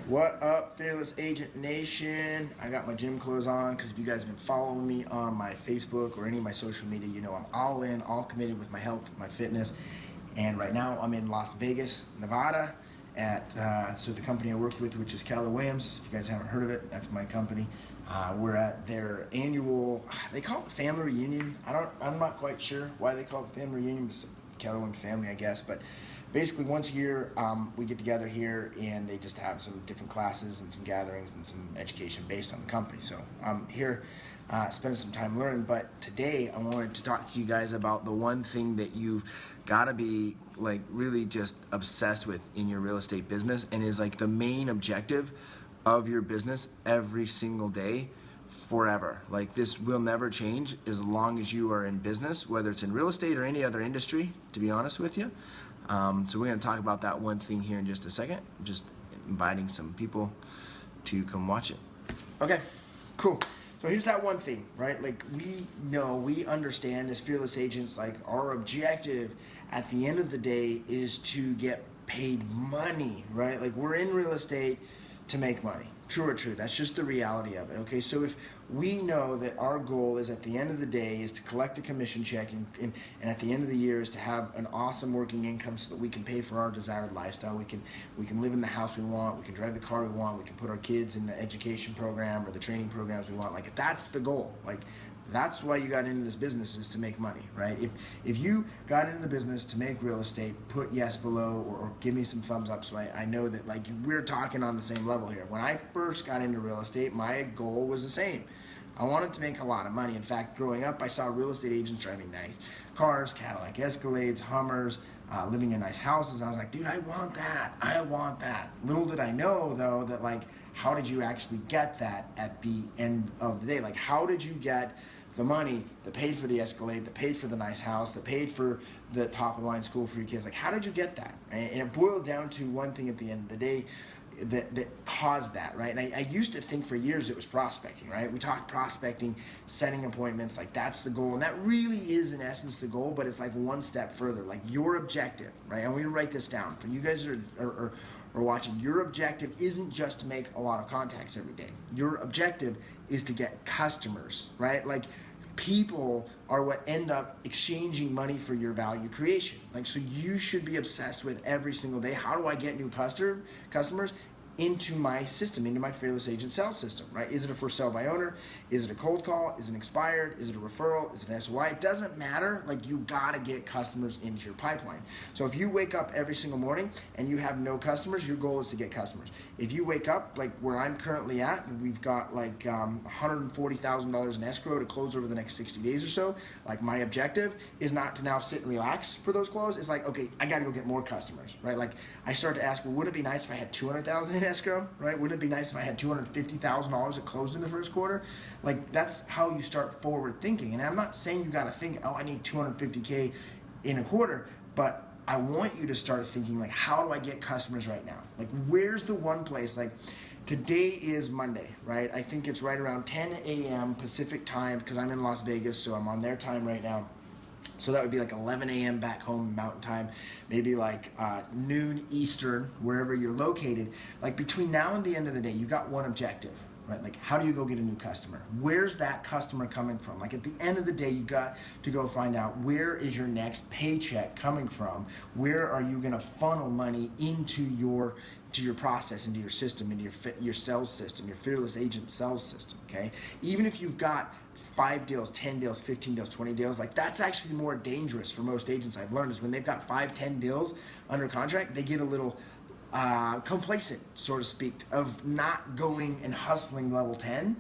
What up, Fearless Agent Nation? I got my gym clothes on because if you guys have been following me on my Facebook or any of my social media, you know I'm all in, all committed with my health, my fitness. And right now I'm in Las Vegas, Nevada so the company I work with, which is Keller Williams. If you guys haven't heard of it, that's my company. We're at their annual, they call it family reunion. I'm not quite sure why they call it the family reunion. It's Keller Williams family, I guess, but basically once a year we get together here and they just have some different classes and some gatherings and some education based on the company. So I'm here spending some time learning, but today I wanted to talk to you guys about the one thing that you've got to be like really just obsessed with in your real estate business, and is like the main objective of your business every single day forever. Like, this will never change as long as you are in business, whether it's in real estate or any other industry, to be honest with you. So we're going to talk about that one thing here in just a second. I'm just inviting some people to come watch it. Okay, cool. So here's that one thing, right? Like, we understand as fearless agents, like, our objective at the end of the day is to get paid money, right? Like, we're in real estate to make money. True or true? That's just the reality of it. Okay, so if we know that our goal is at the end of the day is to collect a commission check and at the end of the year is to have an awesome working income so that we can pay for our desired lifestyle. We can live in the house we want, we can drive the car we want, we can put our kids in the education program or the training programs we want. Like, that's the goal. Like, that's why you got into this business, is to make money, right? If you got into the business to make real estate, put yes below or give me some thumbs up so I know that, like, we're talking on the same level here. When I first got into real estate, my goal was the same. I wanted to make a lot of money. In fact, growing up, I saw real estate agents driving nice cars, Cadillac Escalades, Hummers, living in nice houses. I was like, dude, I want that. I want that. Little did I know, though, that, like, how did you actually get that at the end of the day? Like, how did you get the money that paid for the Escalade, that paid for the nice house, that paid for the top of the line school for your kids? Like, how did you get that? And it boiled down to one thing at the end of the day that caused that, right? And I used to think for years it was prospecting, right? We talked prospecting, setting appointments, like, that's the goal. And that really is in essence the goal, but it's like one step further. Like, your objective, right? I'm going to write this down for you guys that are watching. Your objective isn't just to make a lot of contacts every day. Your objective is to get customers, right? Like, people are what end up exchanging money for your value creation. Like, so you should be obsessed with every single day, how do I get new customers into my system, into my Fearless Agent sales system, right? Is it a for sale by owner? Is it a cold call? Is it expired? Is it a referral? Is it an SOI? It doesn't matter. Like, you gotta get customers into your pipeline. So if you wake up every single morning and you have no customers, your goal is to get customers. If you wake up like where I'm currently at, we've got like $140,000 in escrow to close over the next 60 days or so. Like, my objective is not to now sit and relax for those close. It's like, okay, I gotta go get more customers, right? Like, I start to ask, well, wouldn't it be nice if I had 200,000 in escrow, right? Wouldn't it be nice if I had $250,000 that closed in the first quarter? Like, that's how you start forward thinking. And I'm not saying you got to think, oh, I need 250K in a quarter, but I want you to start thinking, like, how do I get customers right now? Like, where's the one place? Like, today is Monday, right? I think it's right around 10 a.m. Pacific time because I'm in Las Vegas, so I'm on their time right now. So that would be like 11 a.m. back home Mountain Time, maybe like noon Eastern, wherever you're located. Like, between now and the end of the day, you got one objective, right? Like, how do you go get a new customer? Where's that customer coming from? Like, at the end of the day, you got to go find out, where is your next paycheck coming from? Where are you going to funnel money into your process, into your system, into your sales system, your Fearless Agent sales system, okay? Even if you've got 5 deals, 10 deals, 15 deals, 20 deals, like, that's actually more dangerous for most agents. I've learned is when they've got 5, 10 deals under contract, they get a little complacent, so to speak, of not going and hustling level 10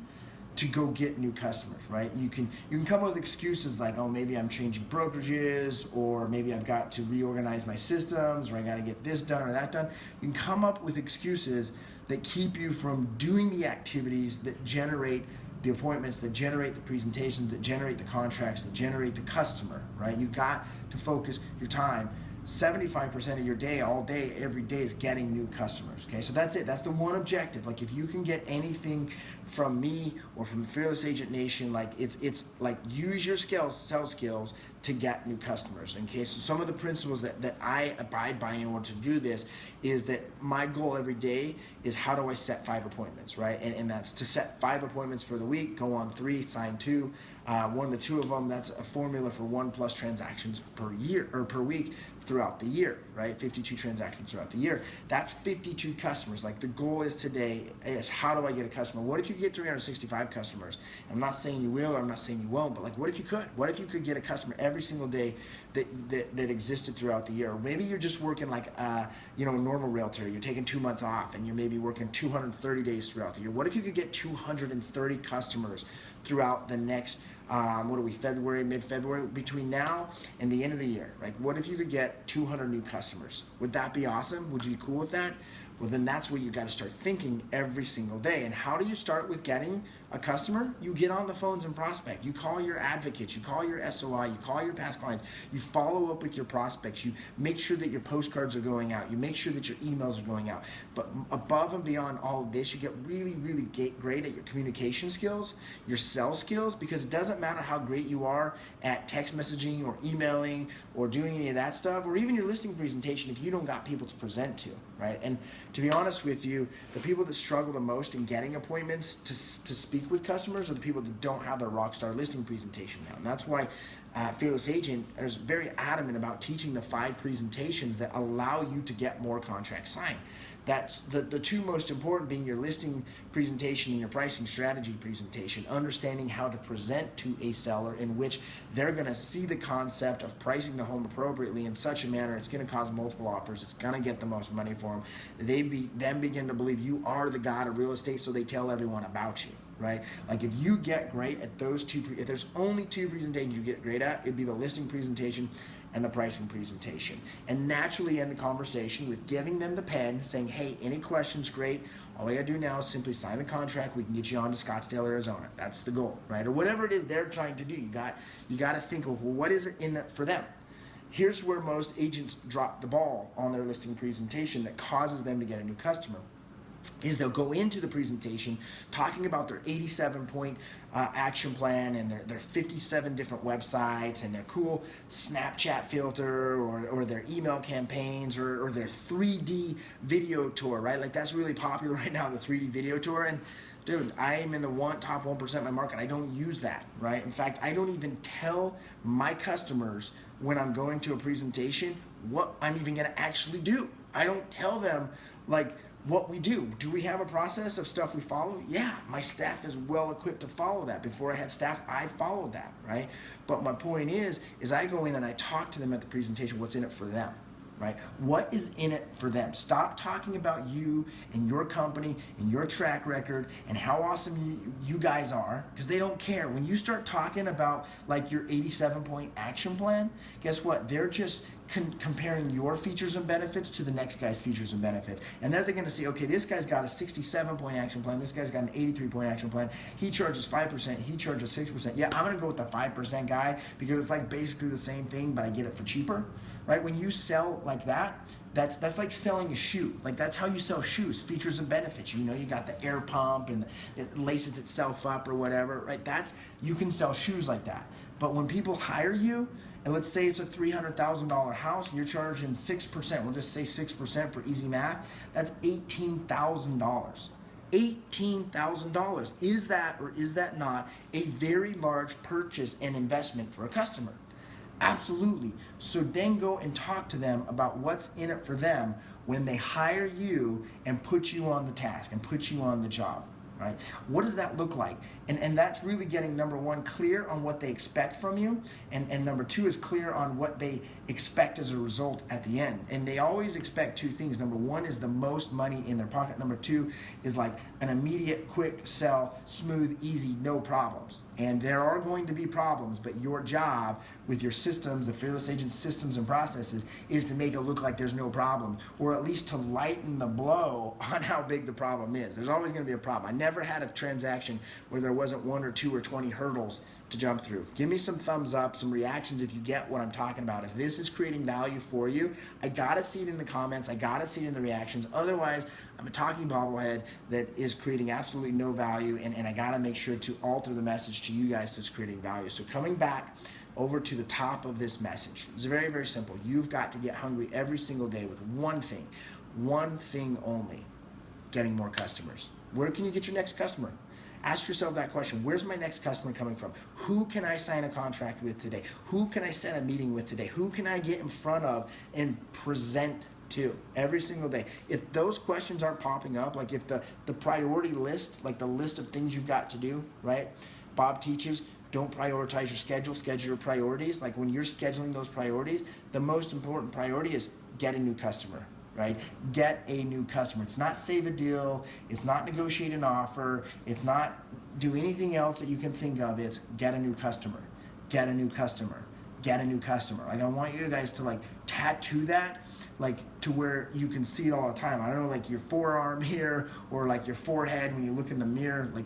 to go get new customers, right? You can come up with excuses like, oh, maybe I'm changing brokerages, or maybe I've got to reorganize my systems, or I got to get this done or that done. You can come up with excuses that keep you from doing the activities that generate the appointments, that generate the presentations, that generate the contracts, that generate the customer, right? You got to focus your time 75% of your day, all day, every day, is getting new customers. Okay, so that's it. That's the one objective. Like, if you can get anything from me or from the Fearless Agent Nation, like it's like, use your skills, sell skills, to get new customers. Okay, so some of the principles that I abide by in order to do this is that my goal every day is, how do I set 5 appointments, right? And that's to set 5 appointments for the week, go on 3, sign 2. 1 to 2 of them, that's a formula for 1+ transactions per year, or per week, throughout the year, right? 52 transactions throughout the year. That's 52 customers. Like, the goal is today is, how do I get a customer? What if you get 365 customers? I'm not saying you will, or I'm not saying you won't, but like, what if you could? What if you could get a customer every single day that existed throughout the year? Or maybe you're just working like a normal realtor. You're taking 2 months off and you're maybe working 230 days throughout the year. What if you could get 230 customers throughout the next February, mid-February, between now and the end of the year? Like, what if you could get 200 new customers? Would that be awesome? Would you be cool with that? Well, then that's where you got to start thinking every single day. And how do you start with getting a customer? You get on the phones and prospect. You call your advocates, you call your SOI, you call your past clients, you follow up with your prospects, you make sure that your postcards are going out, you make sure that your emails are going out. But above and beyond all of this, you get really, really great at your communication skills, your sales skills, because it doesn't matter how great you are at text messaging or emailing or doing any of that stuff, or even your listing presentation, if you don't got people to present to, right? And to be honest with you, the people that struggle the most in getting appointments to speak with customers are the people that don't have their rockstar listing presentation now. And that's why Fearless Agent is very adamant about teaching the 5 presentations that allow you to get more contracts signed. That's the 2 most important, being your listing presentation and your pricing strategy presentation, understanding how to present to a seller in which they're going to see the concept of pricing the home appropriately in such a manner it's going to cause multiple offers, it's going to get the most money for them. They then begin to believe you are the god of real estate, so they tell everyone about you. Right? Like, if you get great at those 2, if there's only 2 presentations you get great at, it'd be the listing presentation and the pricing presentation. And naturally end the conversation with giving them the pen, saying, hey, any questions? Great. All I gotta do now is simply sign the contract. We can get you on to Scottsdale, Arizona. That's the goal, right? Or whatever it is they're trying to do. You got to think of, well, what is it in it for them? Here's where most agents drop the ball on their listing presentation that causes them to get a new customer. Is they'll go into the presentation talking about their 87-point action plan and their 57 different websites and their cool Snapchat filter or their email campaigns or their 3D video tour, right? Like, that's really popular right now, the 3D video tour. And dude, I am in the top 1% of my market. I don't use that, right? In fact, I don't even tell my customers when I'm going to a presentation what I'm even gonna actually do. I don't tell them, like, what we do. Do we have a process of stuff we follow? Yeah, my staff is well equipped to follow that. Before I had staff, I followed that, right? But my point is I go in and I talk to them at the presentation, what's in it for them, right? What is in it for them? Stop talking about you and your company and your track record and how awesome you guys are, because they don't care. When you start talking about like your 87-point action plan, guess what? They're just comparing your features and benefits to the next guy's features and benefits. And then they're going to see, okay, this guy's got a 67-point action plan, this guy's got an 83-point action plan, he charges 5%, he charges 6%. Yeah, I'm going to go with the 5% guy because it's like basically the same thing, but I get it for cheaper, right? When you sell like that, that's like selling a shoe. Like, that's how you sell shoes, features and benefits. You know, you got the air pump and it laces itself up or whatever, right? You can sell shoes like that. But when people hire you, and let's say it's a $300,000 house and you're charging 6%, we'll just say 6% for easy math, that's $18,000. $18,000. Is that or is that not a very large purchase and investment for a customer? Absolutely. So then go and talk to them about what's in it for them when they hire you and put you on the task and put you on the job. Right? What does that look like? And that's really getting, number 1, clear on what they expect from you, and number 2 is clear on what they expect as a result at the end. And they always expect 2 things. Number 1 is the most money in their pocket. Number 2 is like an immediate, quick sell, smooth, easy, no problems. And there are going to be problems, but your job with your systems, the Fearless Agent systems and processes, is to make it look like there's no problem, or at least to lighten the blow on how big the problem is. There's always going to be a problem. I never had a transaction where there wasn't 1 or 2 or 20 hurdles to jump through. Give me some thumbs up, some reactions if you get what I'm talking about. If this is creating value for you, I gotta see it in the comments, I gotta see it in the reactions. Otherwise, I'm a talking bobblehead that is creating absolutely no value, and I gotta make sure to alter the message to you guys that's creating value. So coming back over to the top of this message, it's very, very simple. You've got to get hungry every single day with one thing only: getting more customers. Where can you get your next customer? Ask yourself that question. Where's my next customer coming from? Who can I sign a contract with today? Who can I set a meeting with today? Who can I get in front of and present to every single day? If those questions aren't popping up, like if the priority list, like the list of things you've got to do, right? Bob teaches, don't prioritize your schedule your priorities. Like when you're scheduling those priorities, the most important priority is get a new customer. Right? Get a new customer. It's not save a deal. It's not negotiate an offer. It's not do anything else that you can think of. It's get a new customer. Get a new customer. Get a new customer. Like I want you guys to like tattoo that like to where you can see it all the time. I don't know, like your forearm here or like your forehead when you look in the mirror. Like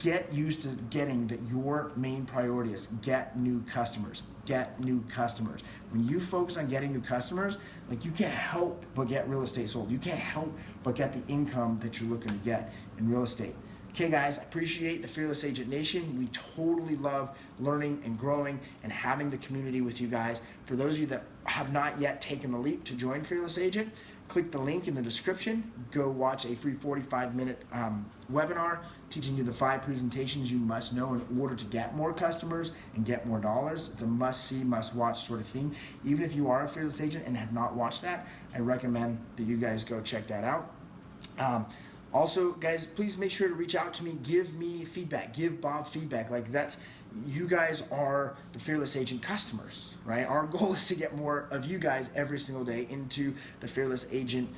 get used to getting that your main priority is get new customers. Get new customers. When you focus on getting new customers, like you can't help but get real estate sold. You can't help but get the income that you're looking to get in real estate. Okay guys, I appreciate the Fearless Agent Nation. We totally love learning and growing and having the community with you guys. For those of you that have not yet taken the leap to join Fearless Agent, click the link in the description. Go watch a free 45-minute webinar teaching you the 5 presentations you must know in order to get more customers and get more dollars. It's a must-see, must-watch sort of thing. Even if you are a Fearless Agent and have not watched that, I recommend that you guys go check that out. Also, guys, please make sure to reach out to me. Give me feedback. Give Bob feedback. Like you guys are the Fearless Agent customers, right? Our goal is to get more of you guys every single day into the Fearless Agent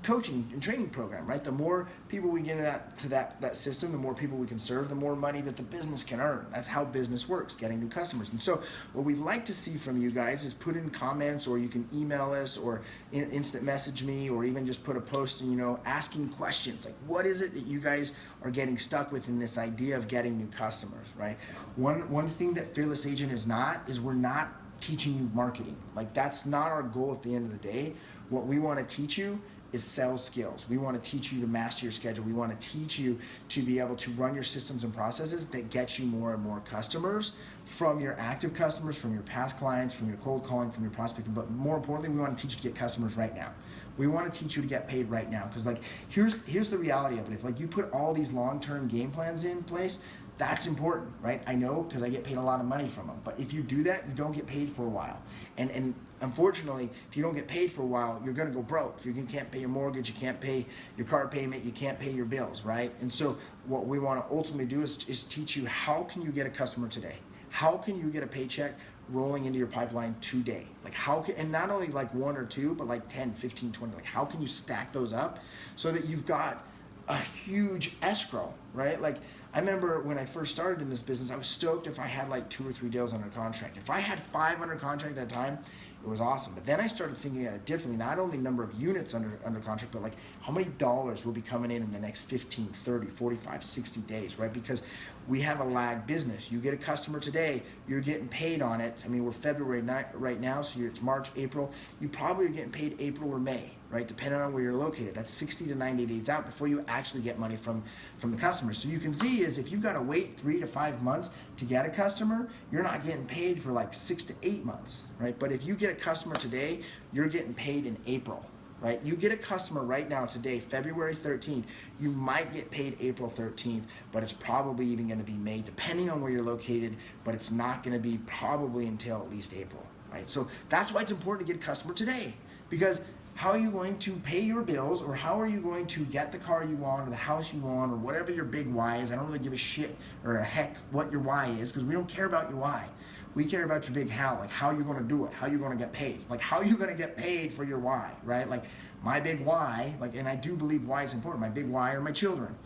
coaching and training program, right? The more people we get into that system, the more people we can serve, the more money that the business can earn. That's how business works, getting new customers. And so what we'd like to see from you guys is put in comments, or you can email us or instant message me, or even just put a post, asking questions like, what is it that you guys are getting stuck with in this idea of getting new customers, right? One thing that Fearless Agent is we're not teaching you marketing. Like that's not our goal at the end of the day. What we want to teach you is sales skills. We want to teach you to master your schedule. We want to teach you to be able to run your systems and processes that get you more and more customers from your active customers, from your past clients, from your cold calling, from your prospecting. But more importantly, we want to teach you to get customers right now. We want to teach you to get paid right now. Because like here's the reality of it. If like you put all these long-term game plans in place, that's important, right? I know, because I get paid a lot of money from them. But if you do that, you don't get paid for a while. And unfortunately, if you don't get paid for a while, you're going to go broke. You can't pay your mortgage, you can't pay your car payment, you can't pay your bills, right? And so what we want to ultimately do is teach you, how can you get a customer today? How can you get a paycheck rolling into your pipeline today? Like and not only like 1 or 2, but like 10, 15, 20. Like how can you stack those up so that you've got a huge escrow, right? Like I remember when I first started in this business, I was stoked if I had like 2 or 3 deals under contract. If I had 5 under contract at a time, it was awesome. But then I started thinking at it differently, not only number of units under contract, but like how many dollars will be coming in the next 15, 30, 45, 60 days, right? Because we have a lag business. You get a customer today, you're getting paid on it. I mean, we're February right now, so it's March, April. You probably are getting paid April or May, right? Depending on where you're located. That's 60 to 90 days out before you actually get money from the customer. So you can see is if you've got to wait 3 to 5 months to get a customer, you're not getting paid for like 6 to 8 months, right? But if you get a customer today, you're getting paid in April, right? You get a customer right now today, February 13th, you might get paid April 13th, but it's probably even going to be May, depending on where you're located, but it's not going to be probably until at least April, right? So that's why it's important to get a customer today, because how are you going to pay your bills, or how are you going to get the car you want, or the house you want, or whatever your big why is? I don't really give a shit or a heck what your why is, because we don't care about your why. We care about your big how, like how you're going to do it, how you're going to get paid, like how you're going to get paid for your why, right? Like my big why, like, and I do believe why is important. My big why are my children,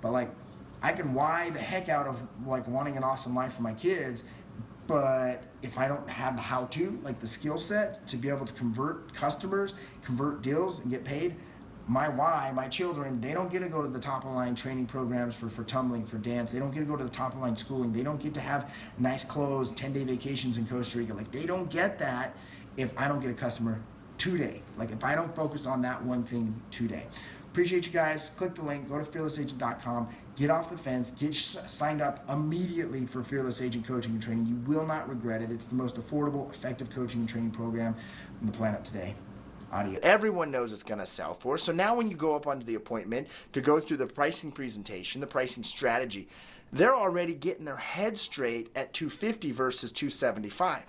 but like I can why the heck out of like wanting an awesome life for my kids, but if I don't have the how to, like the skill set to be able to convert customers, convert deals and get paid, my children, they don't get to go to the top of the line training programs for tumbling, for dance. They don't get to go to the top of the line schooling. They don't get to have nice clothes, 10-day vacations in Costa Rica. Like, they don't get that if I don't get a customer today. Like, if I don't focus on that one thing today. Appreciate you guys. Click the link, go to fearlessagent.com, get off the fence, get signed up immediately for Fearless Agent Coaching and Training. You will not regret it. It's the most affordable, effective coaching and training program on the planet today. Audio. Everyone knows it's going to sell for. So now when you go up onto the appointment to go through the pricing presentation, the pricing strategy, they're already getting their head straight at $250 versus $275.